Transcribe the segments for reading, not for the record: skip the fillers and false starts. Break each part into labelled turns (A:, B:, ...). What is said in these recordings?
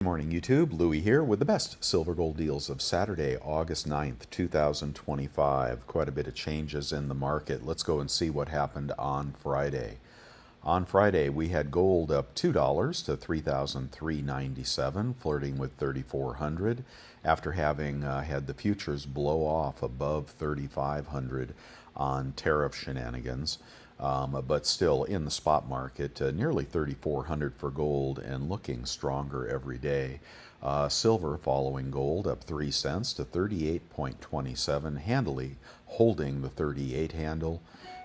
A: Good morning, YouTube. Louie here with the best silver gold deals of Saturday, August 9th, 2025. Quite a bit of changes in the market. Let's go and see what happened on Friday. On Friday, we had gold up $2 to $3,397, flirting with 3,400 after having had the futures blow off above 3,500 on tariff shenanigans. But still in the spot market, nearly 3,400 for gold and looking stronger every day. Silver following gold up 3 cents to 38.27, handily holding the 38 handle.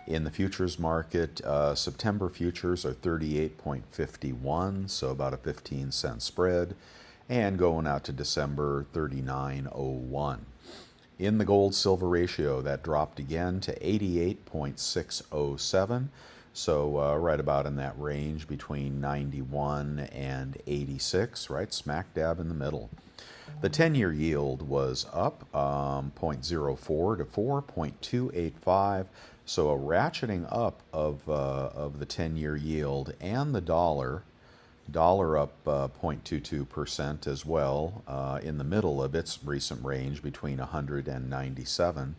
A: In the futures market, September futures are 38.51, so about a 15-cent spread, and going out to December 39.01. In the gold-silver ratio, that dropped again to 88.607, so right about in that range between 91 and 86, right smack dab in the middle. The 10-year yield was up 0.04 to 4.285, so a ratcheting up of the 10-year yield, and the dollar up 0.22% as well, in the middle of its recent range between 100 and 97.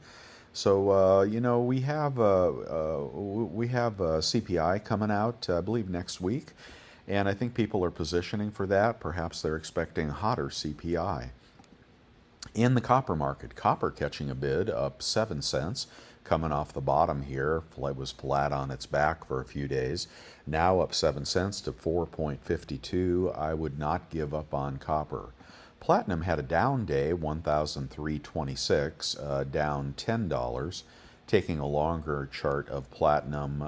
A: So we have CPI coming out, I believe, next week, and I think people are positioning for that. Perhaps they're expecting hotter CPI. In the copper market, copper catching a bid up 7 cents, coming off the bottom here. It was flat on its back for a few days. Now up 7 cents to 4.52. I would not give up on copper. Platinum had a down day, 1,326, down $10. Taking a longer chart of platinum,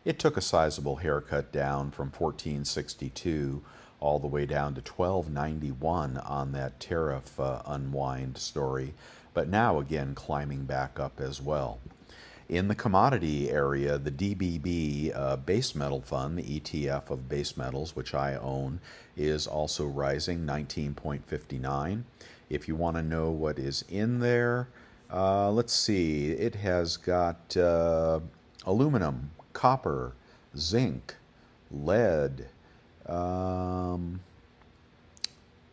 A: it took a sizable haircut down from 1462 all the way down to 1291 on that tariff unwind story, but now again climbing back up as well. In the commodity area, the DBB base metal fund, the ETF of base metals, which I own, is also rising 19.59. If you want to know what is in there, let's see. It has got aluminum, copper, zinc, lead.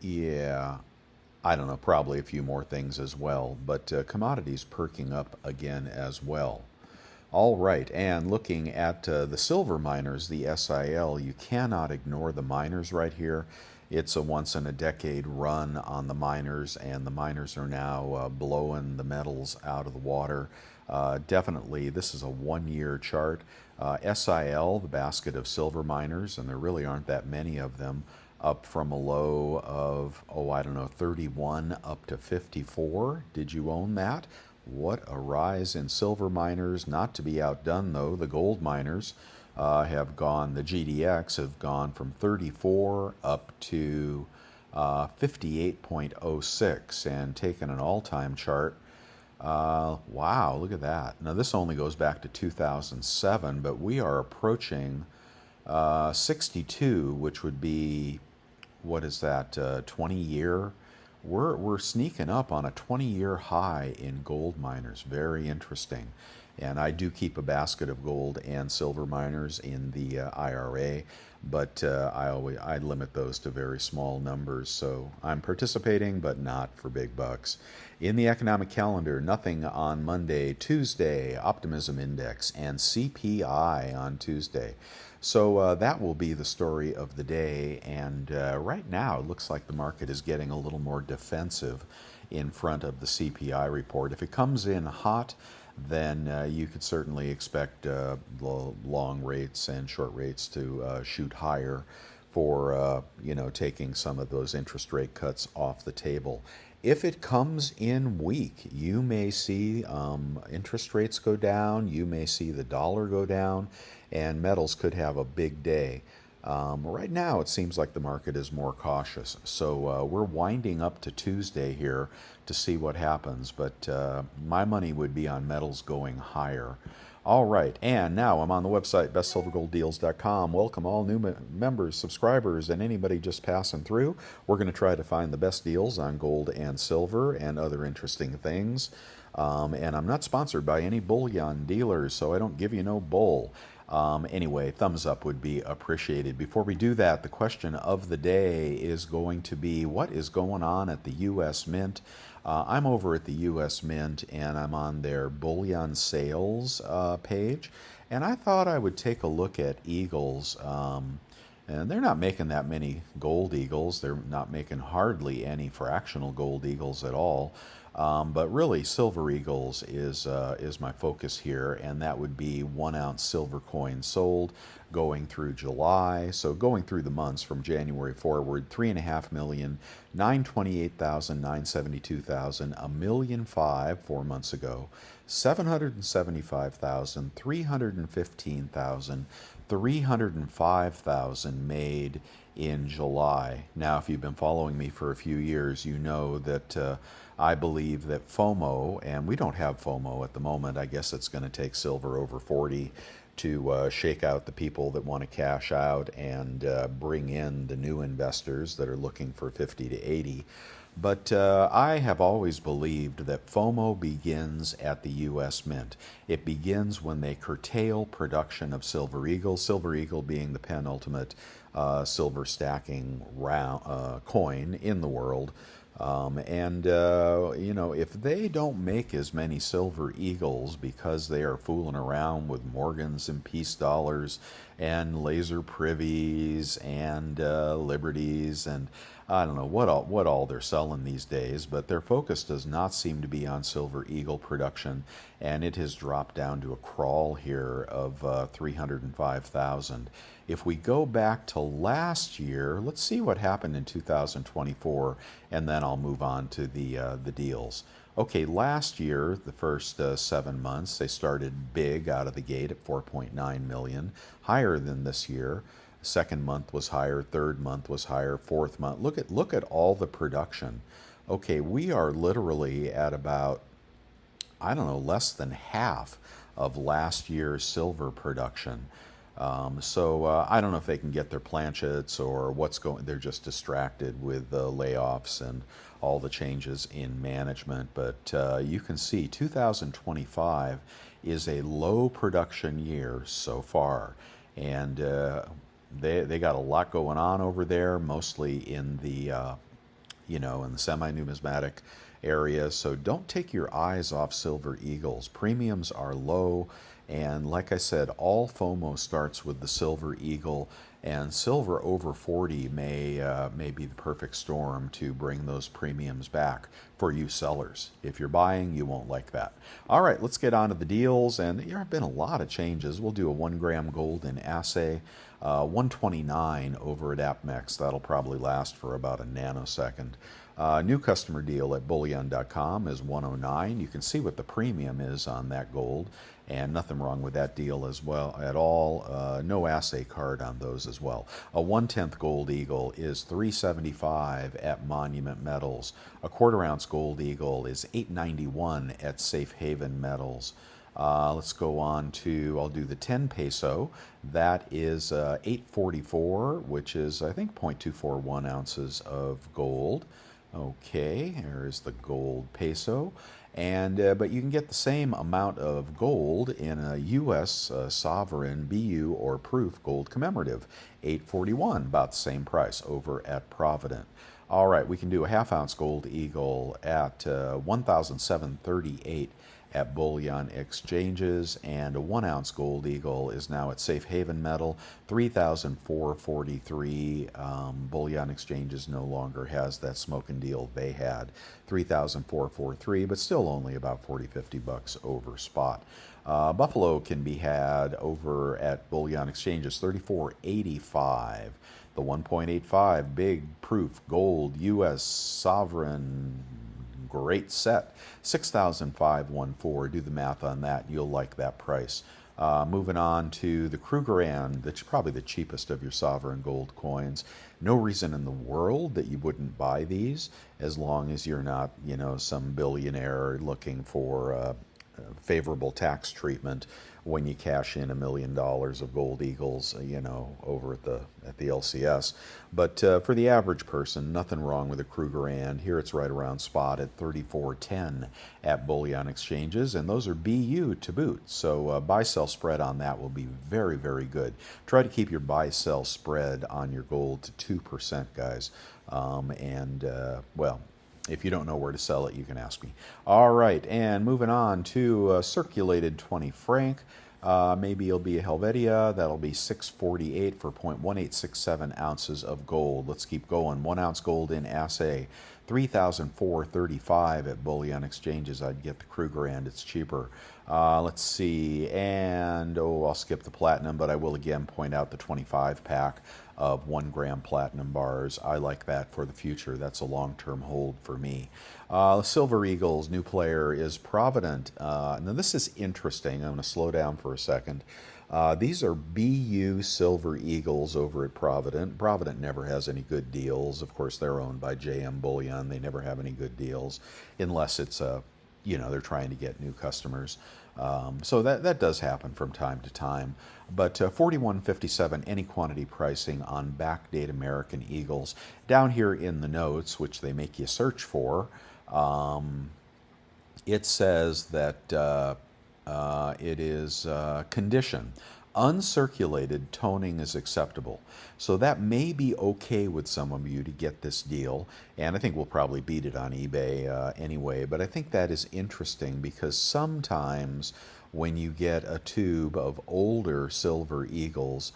A: Yeah, I don't know, probably a few more things as well, but commodities perking up again as well. All right, and looking at the silver miners, the SIL, you cannot ignore the miners right here. It's a once-in-a-decade run on the miners, and the miners are now blowing the metals out of the water. Definitely, this is a one-year chart. SIL, the basket of silver miners, and there really aren't that many of them, up from a low of, 31 up to 54. Did you own that? What a rise in silver miners. Not to be outdone, though, the gold miners have gone, the GDX have gone from 34 up to 58.06 and taken an all-time chart. Wow, look at that. Now, this only goes back to 2007, but we are approaching 62, which would be, what is that, 20-year? We're sneaking up on a 20-year high in gold miners. Very interesting. And I do keep a basket of gold and silver miners in the IRA, but I limit those to very small numbers. So I'm participating, but not for big bucks. In the economic calendar, nothing on Monday, Tuesday, optimism index, and CPI on Tuesday. So that will be the story of the day, and right now it looks like the market is getting a little more defensive in front of the CPI report. If it comes in hot, then you could certainly expect long rates and short rates to shoot higher for taking some of those interest rate cuts off the table. If it comes in weak, you may see interest rates go down, you may see the dollar go down, and metals could have a big day. Right now, it seems like the market is more cautious. So we're winding up to Tuesday here to see what happens, but my money would be on metals going higher. All right, and now I'm on the website, bestsilvergolddeals.com. Welcome all new members, subscribers, and anybody just passing through. We're going to try to find the best deals on gold and silver and other interesting things. And I'm not sponsored by any bullion dealers, so I don't give you no bull. Anyway, thumbs up would be appreciated. Before we do that, the question of the day is going to be, what is going on at the U.S. Mint? I'm over at the U.S. Mint, and I'm on their bullion sales page, and I thought I would take a look at Eagles. And they're not making that many gold eagles. They're not making hardly any fractional gold eagles at all. But really, silver eagles is my focus here, and that would be 1 ounce silver coin sold going through July. So going through the months from January forward, 3.5 million, 928,000, 972,000, 1,000,005 4 months ago, 775,000, 315,000, 305,000 made in July. Now, if you've been following me for a few years, you know that I believe that FOMO, and we don't have FOMO at the moment. I guess it's going to take silver over 40 to shake out the people that want to cash out and bring in the new investors that are looking for 50 to 80. But I have always believed that FOMO begins at the U.S. Mint. It begins when they curtail production of Silver Eagle, Silver Eagle being the penultimate silver stacking coin in the world. If they don't make as many Silver Eagles because they are fooling around with Morgans and Peace dollars and laser privies and liberties and I don't know what all they're selling these days, but their focus does not seem to be on Silver Eagle production, and it has dropped down to a crawl here of 305,000. If we go back to last year, let's see what happened in 2024, and then I'll move on to the deals. Okay, last year, the first 7 months, they started big out of the gate at 4.9 million, higher than this year. Second month was higher, third month was higher, fourth month. Look at all the production. Okay, we are literally at about, I don't know, less than half of last year's silver production. I don't know if they can get their planchets or what's going. They're just distracted with layoffs and all the changes in management. But you can see 2025 is a low production year so far, and they got a lot going on over there, mostly in the in the semi-numismatic area. So don't take your eyes off Silver Eagles. Premiums are low, and like I said, all FOMO starts with the Silver Eagle, and silver over 40 may be the perfect storm to bring those premiums back for you sellers. If you're buying, you won't like that. All right, let's get on to the deals, and there have been a lot of changes. We'll do a 1 gram gold in assay. 129 over at AppMex. That'll probably last for about a nanosecond. New customer deal at bullion.com is 109. You can see what the premium is on that gold, and nothing wrong with that deal as well at all. No assay card on those as well. A 1/10 gold eagle is 375 at Monument Metals. A 1/4 ounce gold eagle is 891 at Safe Haven Metals. Let's go on to, I'll do the 10 peso. That is 844, which is, I think, 0.241 ounces of gold. Okay, here is the gold peso. And but you can get the same amount of gold in a U.S. sovereign BU or proof gold commemorative. 841, about the same price over at Provident. All right, we can do a 1/2 ounce gold eagle at 1,738 at bullion exchanges, and a 1 ounce gold eagle is now at Safe Haven Metal, 3,443. Bullion exchanges no longer has that smoking deal they had, 3,443, but still only about 40-50 bucks over spot. Buffalo can be had over at bullion exchanges, 34.85. The 1.85 big proof gold U.S. sovereign great set, 6,514. Do the math on that. You'll like that price. Moving on to the Krugerrand, that's probably the cheapest of your sovereign gold coins. No reason in the world that you wouldn't buy these, as long as you're not, some billionaire looking for favorable tax treatment. when you cash in $1 million of gold eagles, over at the LCS. But for the average person, nothing wrong with a Krugerrand. Here it's right around spot at 34.10 at bullion exchanges, and those are BU to boot. So buy-sell spread on that will be very, very good. Try to keep your buy-sell spread on your gold to 2%, guys. Well, if you don't know where to sell it, you can ask me. All right, and moving on to circulated 20 franc. Maybe it'll be a Helvetia. That'll be 648 for 0.1867 ounces of gold. Let's keep going. 1 ounce gold in assay, 3,435 at bullion exchanges. I'd get the Krugerrand. It's cheaper. Let's see. And, I'll skip the platinum, but I will again point out the 25 pack of 1 gram platinum bars. I like that for the future. That's a long-term hold for me. Silver Eagles, new player is Provident. Now this is interesting. I'm going to slow down for a second. These are BU Silver Eagles over at Provident. Provident never has any good deals. Of course, they're owned by JM Bullion. They never have any good deals unless it's they're trying to get new customers. So that does happen from time to time. But 41.57 any quantity pricing on backdate American Eagles. Down here in the notes, which they make you search for, it says that it is condition. Uncirculated toning is acceptable. So that may be okay with some of you to get this deal. And I think we'll probably beat it on eBay anyway. But I think that is interesting because sometimes when you get a tube of older Silver Eagles,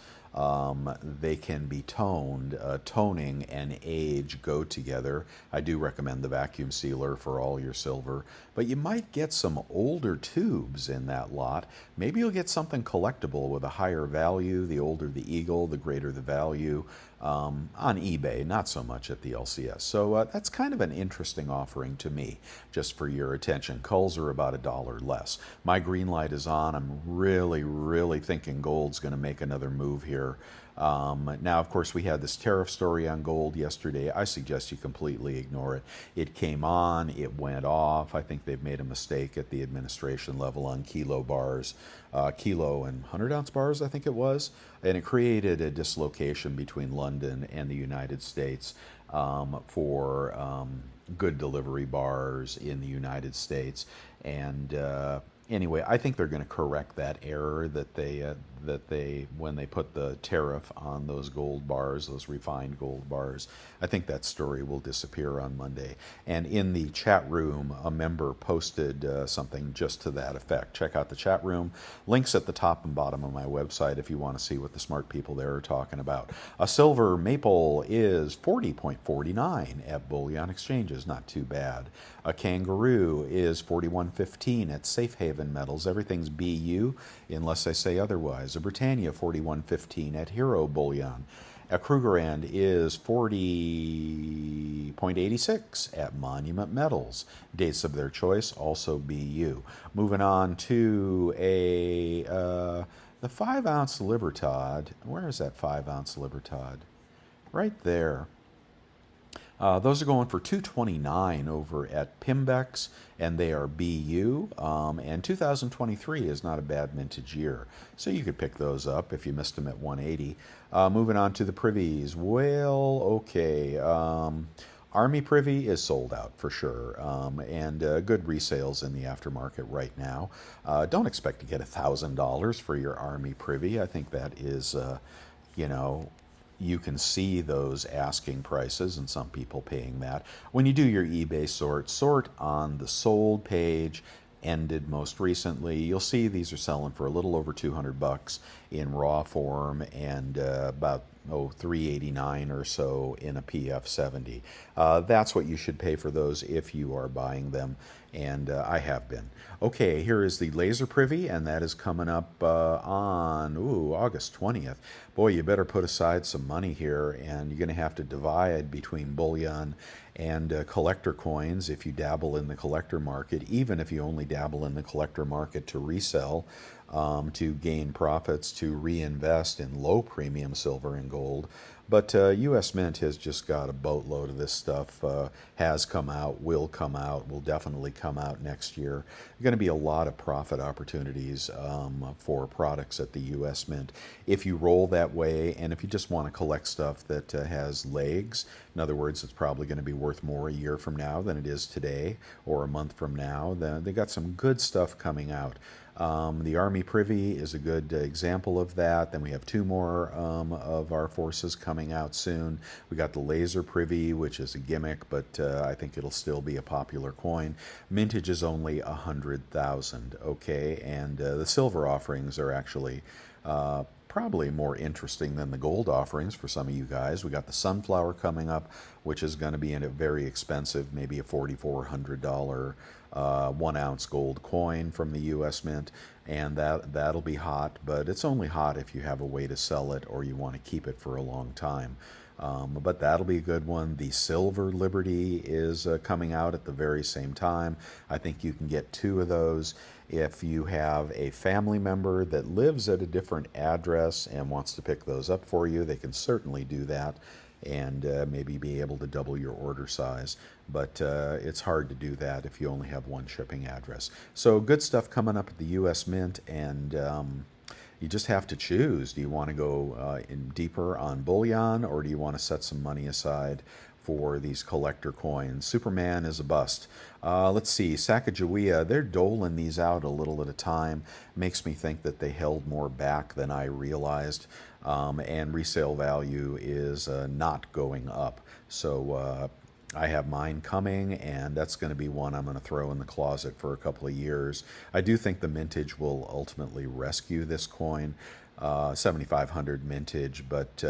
A: they can be toned. Toning and age go together. I do recommend the vacuum sealer for all your silver, but you might get some older tubes in that lot. Maybe you'll get something collectible with a higher value. The older the eagle, the greater the value. On eBay, not so much at the LCS. So that's kind of an interesting offering to me, just for your attention. Culls are about $1 less. My green light is on. I'm really, really thinking gold's going to make another move here. Now, of course, we had this tariff story on gold yesterday. I suggest you completely ignore it. It came on, it went off. I think they've made a mistake at the administration level on kilo bars, kilo and 100-ounce bars, I think it was. And it created a dislocation between London and the United States for good delivery bars in the United States. And anyway, I think they're going to correct that error that they when they put the tariff on those gold bars, those refined gold bars. I think that story will disappear on Monday. And in the chat room, a member posted something just to that effect. Check out the chat room. Links at the top and bottom of my website if you want to see what the smart people there are talking about. A silver maple is 40.49 at bullion exchanges. Not too bad. A kangaroo is 41.15 at Safe Haven Metals. Everything's BU unless I say otherwise. A Britannia 41.15 at Hero Bullion. A Krugerrand is 40.86 at Monument Metals. Dates of their choice, also BU. Moving on to the 5-ounce Libertad. Where is that 5-ounce Libertad? Right there. Those are going for $229 over at Pimbex, and they are BU. And 2023 is not a bad vintage year, so you could pick those up if you missed them at 180. Moving on to the privies. Well, okay. Army Privy is sold out for sure, and good resales in the aftermarket right now. Don't expect to get $1,000 for your Army Privy. I think that is, you can see those asking prices and some people paying that. When you do your eBay sort on the sold page, ended most recently. You'll see these are selling for a little over $200 in raw form and about $389 or so in a PF70. That's what you should pay for those if you are buying them, and I have been. Okay, here is the laser privy, and that is coming up on August 20th. Boy, you better put aside some money here, and you're going to have to divide between bullion and collector coins if you dabble in the collector market, even if you only dabble in the collector market to resell. to gain profits to reinvest in low premium silver and gold. But U.S. Mint has just got a boatload of this stuff. Has come out, will come out, will definitely come out next year. There are going to be a lot of profit opportunities for products at the U.S. Mint. If you roll that way, and if you just want to collect stuff that has legs, in other words, it's probably going to be worth more a year from now than it is today, or a month from now, then they got some good stuff coming out. The Army Privy is a good example of that. Then we have two more of our forces coming out soon. We got the Laser Privy, which is a gimmick, but I think it'll still be a popular coin. Mintage is only 100,000, okay? And the silver offerings are actually probably more interesting than the gold offerings for some of you guys. We got the Sunflower coming up, which is going to be in a very expensive, maybe a $4,400 1 ounce gold coin from the U.S. Mint, and that'll be hot, but it's only hot if you have a way to sell it or you want to keep it for a long time. But that'll be a good one. The Silver Liberty is coming out at the very same time. I think you can get two of those. If you have a family member that lives at a different address and wants to pick those up for you, they can certainly do that and maybe be able to double your order size. But it's hard to do that if you only have one shipping address. So good stuff coming up at the U.S. Mint, and you just have to choose. Do you want to go in deeper on bullion, or do you want to set some money aside for these collector coins? Superman is a bust. Let's see, Sacagawea, they're doling these out a little at a time. Makes me think that they held more back than I realized. And resale value is not going up. So I have mine coming, and that's going to be one I'm going to throw in the closet for a couple of years. I do think the mintage will ultimately rescue this coin. 7,500 mintage, but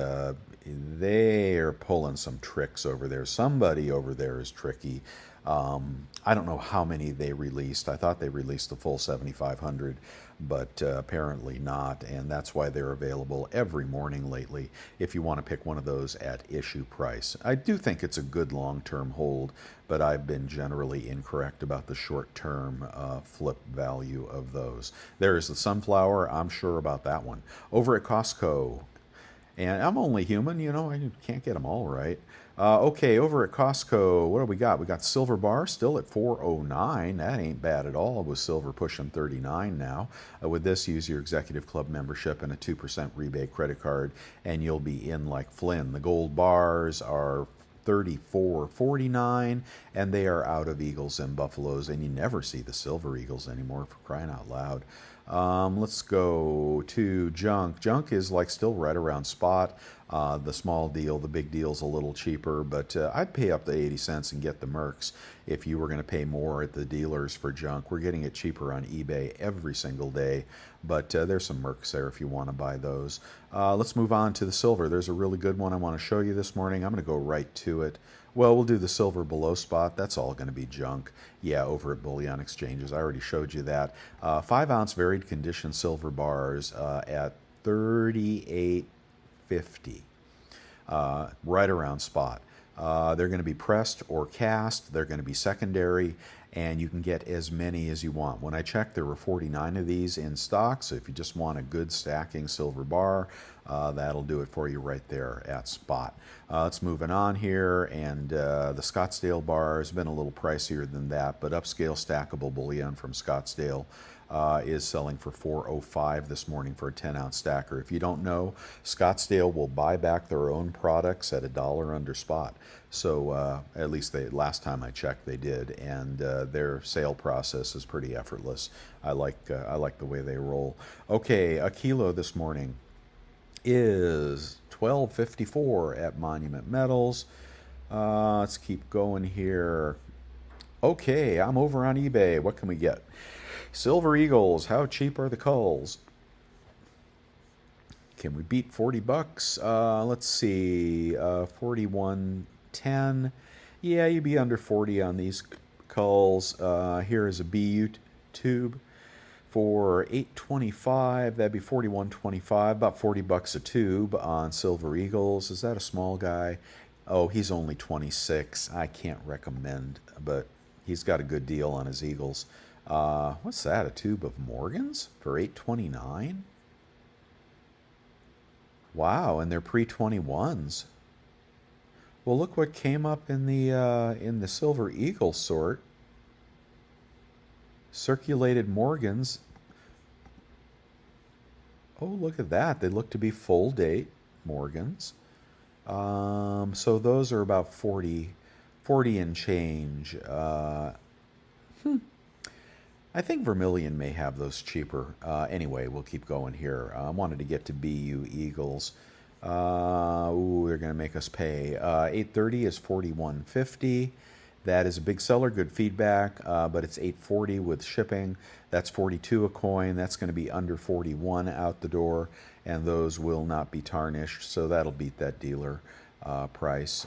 A: they are pulling some tricks over there. Somebody over there is tricky. I don't know how many they released. I thought they released the full 7,500, but apparently not, and that's why they're available every morning lately if you want to pick one of those at issue price. I do think it's a good long-term hold, but I've been generally incorrect about the short-term flip value of those. There's the Sunflower. I'm sure about that one. Over at Costco, and I'm only human, you know, I can't get them all right. Okay, over at Costco, what do we got? We got Silver Bar still at 409. That ain't bad at all, with silver pushing 39 now. With this, use your Executive Club membership and a 2% rebate credit card, and you'll be in like Flynn. The gold bars are 34.49, and they are out of eagles and buffaloes, and you never see the silver eagles anymore, for crying out loud. Let's go to junk. Junk is like still right around spot. The small deal, the big deal's a little cheaper, but I'd pay up to 80 cents and get the Mercs if you were going to pay more at the dealers for junk. We're getting it cheaper on eBay every single day, but there's some Mercs there if you want to buy those. Let's move on to the silver. There's a really good one I want to show you this morning. I'm going to go right to it. Well, we'll do the silver below spot. That's all going to be junk. Yeah, over at Bullion Exchanges. I already showed you that. 5-ounce varied condition silver bars at 38.50. Right around spot. They're going to be pressed or cast. They're going to be secondary, and you can get as many as you want. When I checked, there were 49 of these in stock, so if you just want a good stacking silver bar, that'll do it for you right there at spot. Let's moving on here, and the Scottsdale bar has been a little pricier than that, but upscale stackable bullion from Scottsdale is selling for $4.05 this morning for a 10-ounce stacker. If you don't know, Scottsdale will buy back their own products at $1 under spot. So at least last time I checked, they did, and their sale process is pretty effortless. I like the way they roll. Okay, a kilo this morning is $12.54 at Monument Metals. Let's keep going here. Okay, I'm over on eBay. What can we get? Silver Eagles. How cheap are the culls? Can we beat 40 bucks? Let's see. 41.10. Yeah, you'd be under 40 on these culls. Here is a BU tube for $8.25. That'd be $41.25. About 40 bucks a tube on Silver Eagles. Is that a small guy? Oh, he's only 26. I can't recommend, but he's got a good deal on his Eagles. What's that? A tube of Morgans for 8.29? Wow, and they're pre-21s. Well, look what came up in the Silver Eagle sort. Circulated Morgans. Oh, look at that. They look to be full date Morgans. So those are about 40 and change. I think Vermilion may have those cheaper. Anyway, we'll keep going here. I wanted to get to BU Eagles. Ooh, they're going to make us pay. 830 is 41.50. That is a big seller, good feedback, but it's 840 with shipping. That's 42 a coin. That's going to be under 41 out the door, and those will not be tarnished, so that'll beat that dealer price.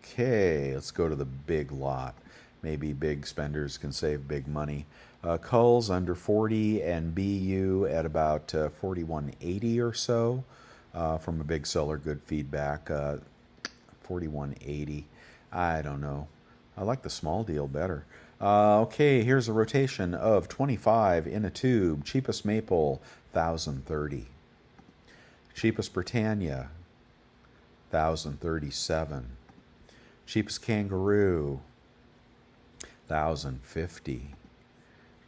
A: Okay, let's go to the big lot. Maybe big spenders can save big money. Culls under 40 and BU at about 41.80 or so from a big seller, good feedback. 41.80. I don't know. I like the small deal better. Okay, here's a rotation of 25 in a tube. Cheapest maple, 1,030. Cheapest Britannia, 1,037. Cheapest kangaroo, 1,050.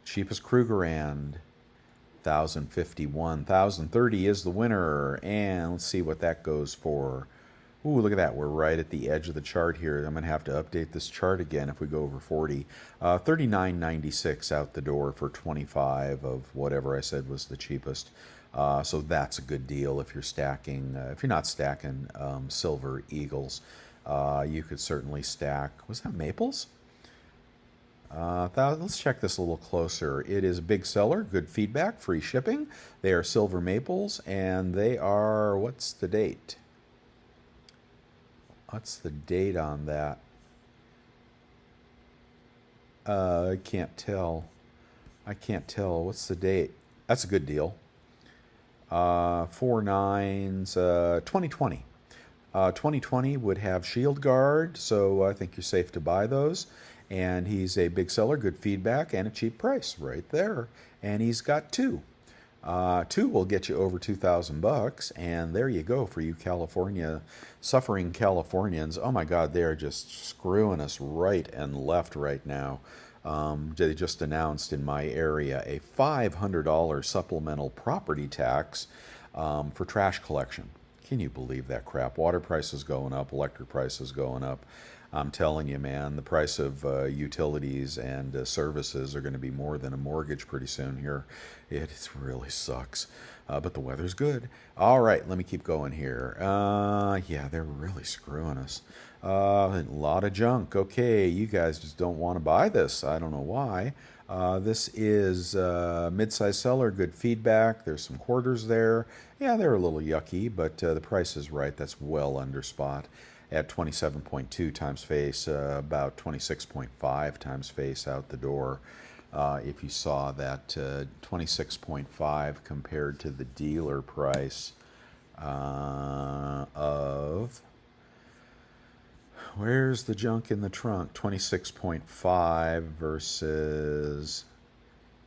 A: Cheapest Krugerrand, 1,051. 1,030 is the winner, and let's see what that goes for. Ooh, look at that. We're right at the edge of the chart here. I'm going to have to update this chart again if we go over 40. 39.96 out the door for 25 of whatever I said was the cheapest. So that's a good deal if you're stacking. If you're not stacking Silver Eagles, you could certainly stack. Was that maples? Let's check this a little closer. It is a big seller, good feedback, free shipping. They are silver maples, and they are, what's the date? What's the date on that? I can't tell. I can't tell. What's the date? That's a good deal. 4/9s, 2020. 2020 would have Shield Guard, so I think you're safe to buy those. And he's a big seller, good feedback, and a cheap price right there. And he's got two. Two will get you over $2,000, and there you go for you California, suffering Californians. Oh my God, they are just screwing us right and left right now. They just announced in my area a $500 supplemental property tax for trash collection. Can you believe that crap? Water prices going up, electric prices going up. I'm telling you, man, the price of utilities and services are going to be more than a mortgage pretty soon here. It really sucks. But the weather's good. All right, let me keep going here. Yeah, they're really screwing us. A lot of junk. Okay, you guys just don't want to buy this. I don't know why. This is mid-size seller, good feedback. There's some quarters there. Yeah, they're a little yucky, but the price is right. That's well under spot at 27.2 times face, about 26.5 times face out the door. If you saw that 26.5 compared to the dealer price of, where's the junk in the trunk? 26.5 versus,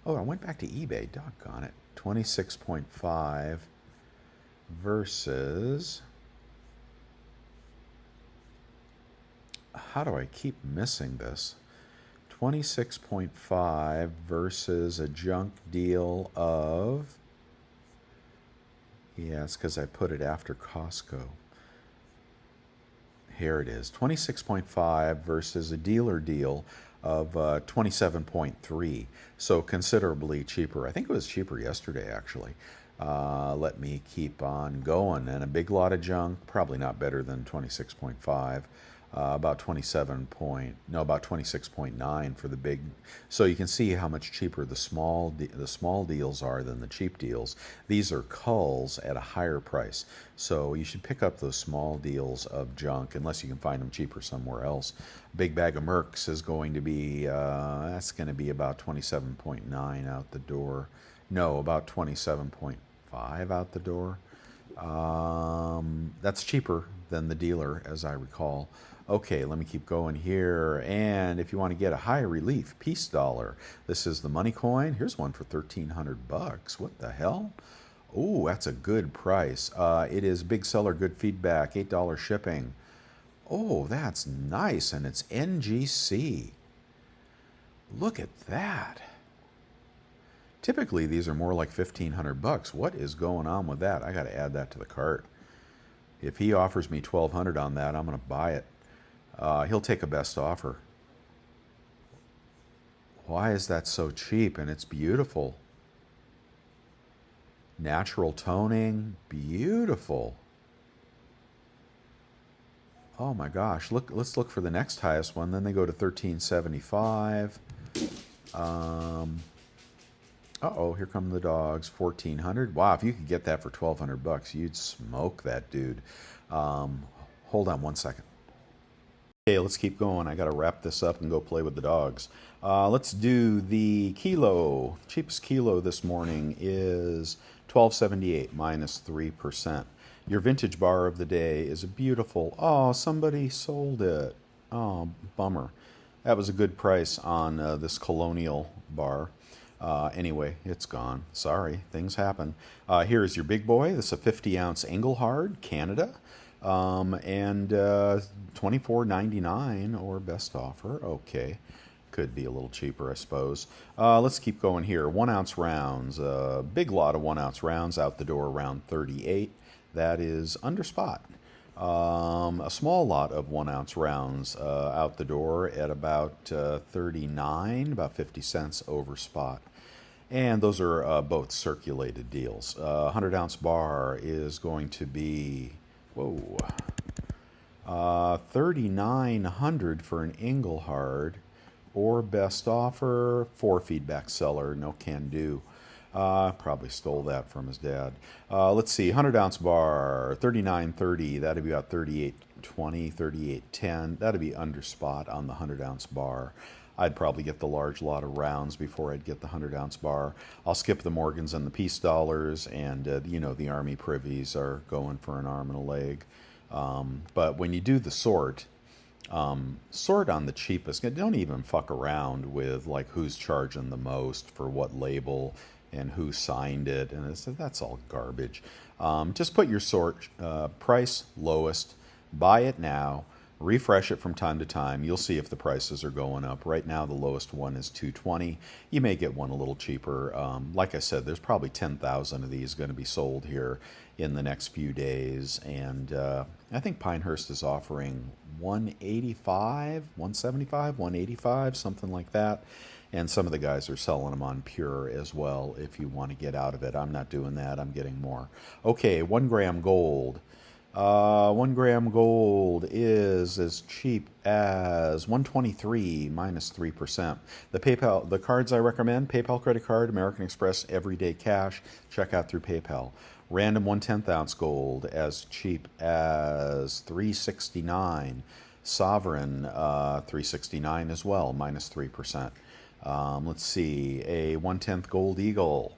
A: oh, I went back to eBay, doggone it. 26.5 versus, how do I keep missing this? 26.5 versus a junk deal of, yeah, it's because I put it after Costco. Here it is, 26.5 versus a dealer deal of 27.3, so considerably cheaper. I think it was cheaper yesterday, actually. Let me keep on going. And a big lot of junk, probably not better than 26.5. About 26.9 for the big. So you can see how much cheaper the small deals are than the cheap deals. These are culls at a higher price. So you should pick up those small deals of junk unless you can find them cheaper somewhere else. Big bag of Mercs is going to be, that's going to be about 27.9 out the door. No, about 27.5 out the door. That's cheaper than the dealer, as I recall. Okay, let me keep going here. And if you want to get a high relief peace dollar, this is the money coin. Here's one for 1,300 bucks. What the hell? Oh, that's a good price. It is big seller, good feedback, $8 shipping. Oh, that's nice, and it's NGC. Look at that. Typically, these are more like 1,500 bucks. What is going on with that? I got to add that to the cart. If he offers me 1,200 on that, I'm going to buy it. He'll take a best offer. Why is that so cheap? And it's beautiful. Natural toning, beautiful. Oh my gosh, look, let's look for the next highest one. Then they go to 1375. Uh-oh, here come the dogs, 1,400. Wow, if you could get that for 1,200 bucks, you'd smoke that dude. Hold on one second. Okay, let's keep going. I got to wrap this up and go play with the dogs. Let's do the kilo. Cheapest kilo this morning is 12.78 minus 3%. Your vintage bar of the day is a beautiful. Oh, somebody sold it. Oh, bummer. That was a good price on this Colonial bar. Anyway, it's gone. Sorry, things happen. Here's your big boy. This is a 50-ounce Engelhard, Canada. And $24.99 or best offer. Okay, could be a little cheaper, I suppose. Let's keep going here. 1 ounce rounds, big lot of 1 ounce rounds out the door around 38. That is under spot. A small lot of 1 ounce rounds out the door at about 39, about 50 cents over spot. And those are both circulated deals. 100 ounce bar is going to be, whoa, 3,900 for an Engelhard, or best offer, 4 feedback seller, no can do. Probably stole that from his dad. Let's see, 100 ounce bar, 39.30. That'd be about 38.20, 38.10. That'd be under spot on the 100 ounce bar. I'd probably get the large lot of rounds before I'd get the 100 ounce bar. I'll skip the Morgans and the peace dollars, and you know, the Army privies are going for an arm and a leg. But when you do the sort on the cheapest. Don't even fuck around with like who's charging the most for what label and who signed it, and that's all garbage. Just put your sort price lowest, buy it now, refresh it from time to time. You'll see if the prices are going up. Right now, the lowest one is $2.20. You may get one a little cheaper. Like I said, there's probably 10,000 of these going to be sold here in the next few days, and I think Pinehurst is offering 185, 175, 185, something like that. And some of the guys are selling them on Pure as well if you want to get out of it. I'm not doing that. I'm getting more. Okay, 1 gram gold. 1 gram gold is as cheap as 123 minus 3%. The cards I recommend: PayPal credit card, American Express, Everyday Cash. Check out through PayPal. Random 1/10 ounce gold as cheap as 369. Sovereign 369 as well, minus 3%. Let's see, a 1/10 gold eagle.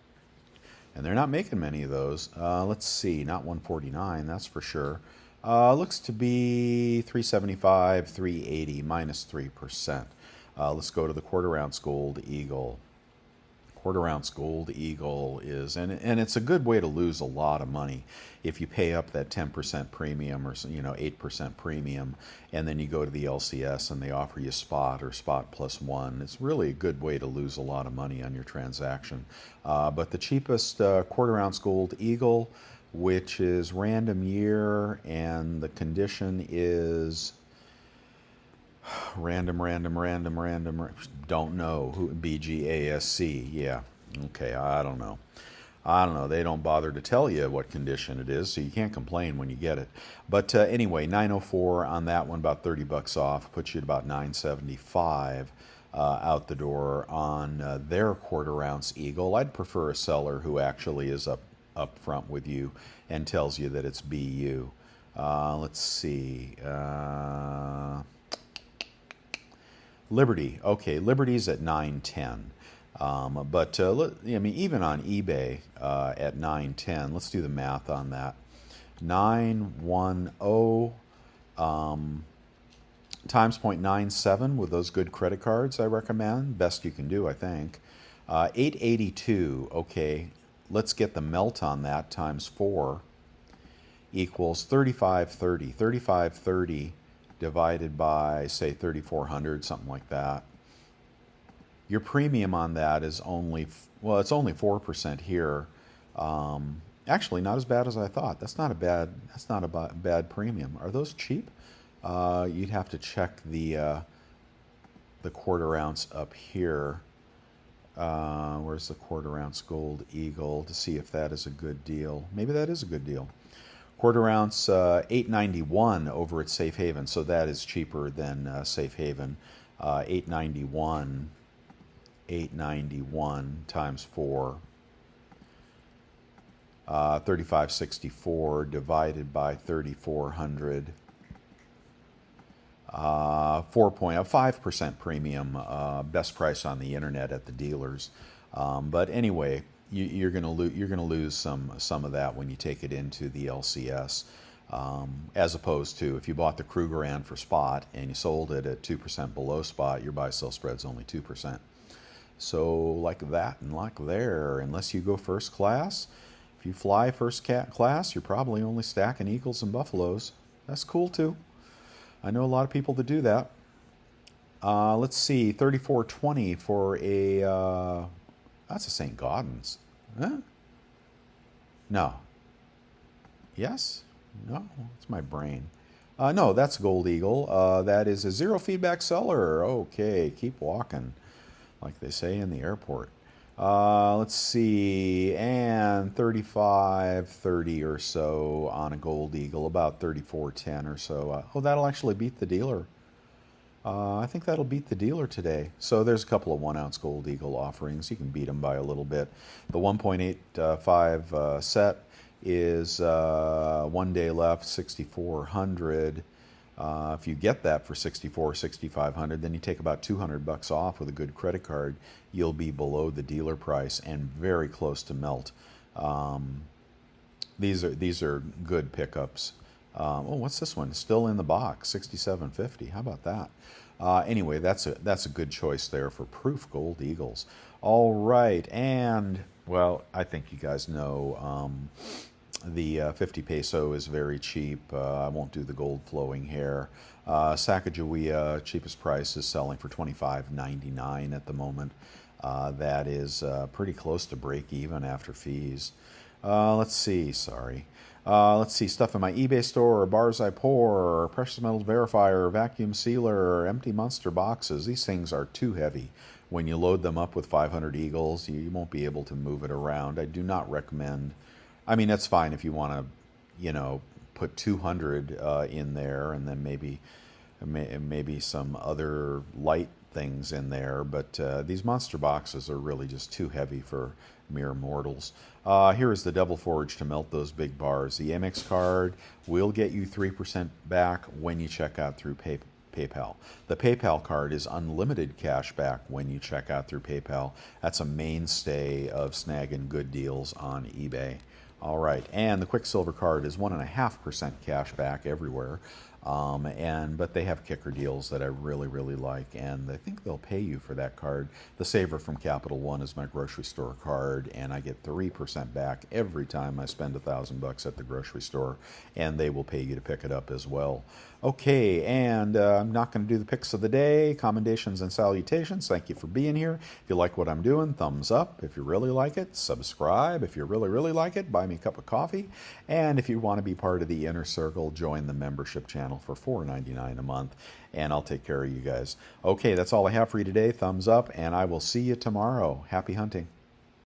A: And they're not making many of those. Let's see, not 149, that's for sure. Looks to be 375, 380, minus 3%. Let's go to the 1/4 ounce gold eagle. 1/4 ounce gold eagle is, and it's a good way to lose a lot of money if you pay up that 10% premium, or 8% premium, and then you go to the LCS and they offer you spot or spot plus 1. It's really a good way to lose a lot of money on your transaction. But the cheapest 1/4 ounce gold eagle, which is random year, and the condition is random, don't know who. BGASC, yeah, okay, I don't know. They don't bother to tell you what condition it is, so you can't complain when you get it. But anyway, 904 on that one, about 30 bucks off, puts you at about 975 out the door on their 1/4 ounce eagle. I'd prefer a seller who actually is up front with you and tells you that it's BU. Let's see. Liberty. Okay, Liberty's at 910. But even on eBay at 910, let's do the math on that. 910 times 0.97 with those good credit cards I recommend. Best you can do, I think. 882, okay. Let's get the melt on that times 4 equals 3530. 3530 divided by, say, 3400, something like that. Your premium on that is only, well, it's only 4% here. Actually, not as bad as I thought. That's not a bad premium. Are those cheap? You'd have to check the quarter ounce up here. Where's the quarter ounce gold eagle to see if that is a good deal? Maybe that is a good deal. Quarter ounce $891 over at Safe Haven, so that is cheaper than Safe Haven. $891 times 4. 3564 divided by 3400. 4.5% premium, best price on the internet at the dealers. But anyway, you're gonna lose some of that when you take it into the LCS, as opposed to if you bought the Krugerrand for spot and you sold it at 2% below spot, your buy-sell spread's only 2%. So like that and like there, unless you go first class, if you fly first class, you're probably only stacking eagles and buffaloes. That's cool too. I know a lot of people that do that. Let's see, 3420 for a, that's a St. Gaudens. Huh? No. Yes? No, it's my brain. No, that's Gold Eagle. That is a zero feedback seller. Okay, keep walking, like they say in the airport. Let's see, and 35.30 or so on a Gold Eagle, about 34.10 or so. Oh, that'll actually beat the dealer. I think that'll beat the dealer today. So there's a couple of 1 ounce Gold Eagle offerings. You can beat them by a little bit. The 1.85 set is 1 day left, 6,400. If you get that for 6,500, then you take about $200 off with a good credit card. You'll be below the dealer price and very close to melt. These are good pickups. Oh, what's this one? Still in the box, 6750. How about that? Anyway, that's a good choice there for proof Gold Eagles. All right, and well, I think you guys know. The 50 peso is very cheap. I won't do the gold flowing hair. Sacagawea, cheapest price, is selling for $25.99 at the moment. That is pretty close to break even after fees. Let's see, let's see, stuff in my eBay store, bars I pour, precious metals verifier, vacuum sealer, empty Munster boxes. These things are too heavy. When you load them up with 500 eagles, you won't be able to move it around. I do not recommend. I mean, that's fine if you want to, you know, put 200 in there and then maybe some other light things in there. But these monster boxes are really just too heavy for mere mortals. Here is the Devil Forge to melt those big bars. The Amex card will get you 3% back when you check out through PayPal. The PayPal card is unlimited cash back when you check out through PayPal. That's a mainstay of snagging good deals on eBay. All right, and the Quicksilver card is 1.5% cash back everywhere, but they have kicker deals that I really like, and I think they'll pay you for that card. The Saver from Capital One is my grocery store card, and I get 3% back every time I spend $1,000 at the grocery store, and they will pay you to pick it up as well. Okay, and I'm not going to do the picks of the day, commendations and salutations. Thank you for being here. If you like what I'm doing, thumbs up. If you really like it, subscribe. If you really like it, buy me a cup of coffee. And if you want to be part of the inner circle, join the membership channel for $4.99 a month, and I'll take care of you guys. Okay, that's all I have for you today. Thumbs up, and I will see you tomorrow. Happy hunting.